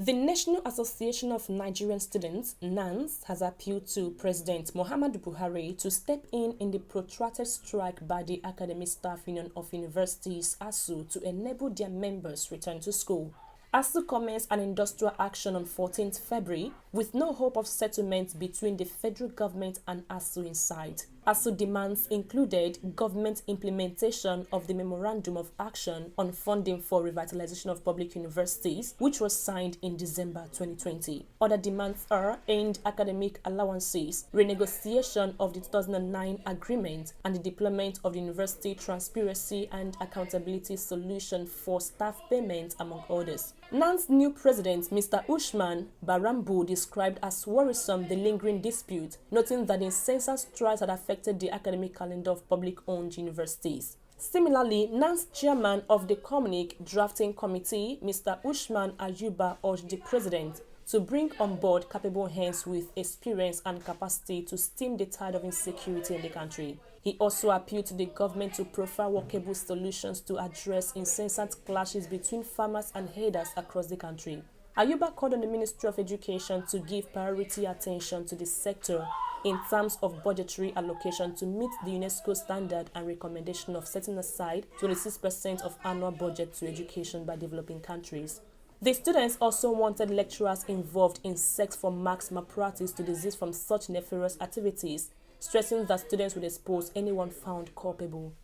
The National Association of Nigerian Students, NANS, has appealed to President Muhammadu Buhari to step in the protracted strike by the Academic Staff Union of Universities, Asuu, to enable their members return to school. Asuu commenced an industrial action on 14th February with no hope of settlement between the federal government and Asuu in sight. Asuu demands included government implementation of the Memorandum of Action on Funding for Revitalization of Public Universities, which was signed in December 2020. Other demands are aimed academic allowances, renegotiation of the 2009 agreement, and the deployment of the University Transparency and Accountability Solution for staff payments, among others. NAN's new president, Mr. Usman Barambu, described as worrisome the lingering dispute, noting that incessant strikes had affected the academic calendar of public-owned universities. Similarly, NAN's chairman of the Communique Drafting Committee, Mr. Usman Ayuba, urged the president to bring on board capable hands with experience and capacity to stem the tide of insecurity in the country. He also appealed to the government to profile workable solutions to address incessant clashes between farmers and herders across the country. Ayuba called on the Ministry of Education to give priority attention to the sector in terms of budgetary allocation to meet the UNESCO standard and recommendation of setting aside 26% of annual budget to education by developing countries. The students also wanted lecturers involved in sex for marks malpractice to desist from such nefarious activities, stressing that students would expose anyone found culpable.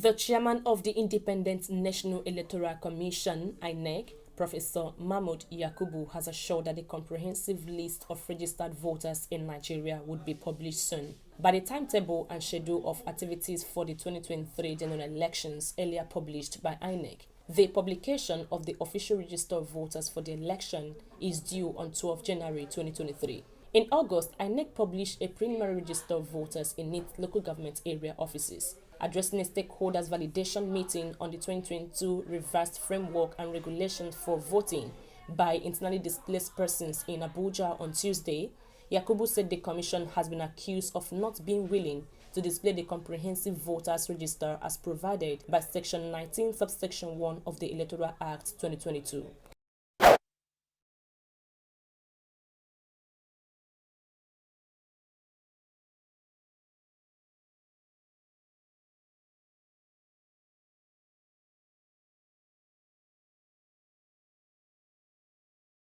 The chairman of the Independent National Electoral Commission, INEC, Professor Mahmood Yakubu, has assured that the comprehensive list of registered voters in Nigeria would be published soon. By the timetable and schedule of activities for the 2023 general elections earlier published by INEC, the publication of the official register of voters for the election is due on 12 January 2023. In August, INEC published a preliminary register of voters in its local government area offices. Addressing a stakeholders validation meeting on the 2022 revised framework and regulations for voting by internally displaced persons in Abuja on Tuesday, Yakubu said the commission has been accused of not being willing to display the comprehensive voters register as provided by Section 19, subsection 1 of the Electoral Act 2022.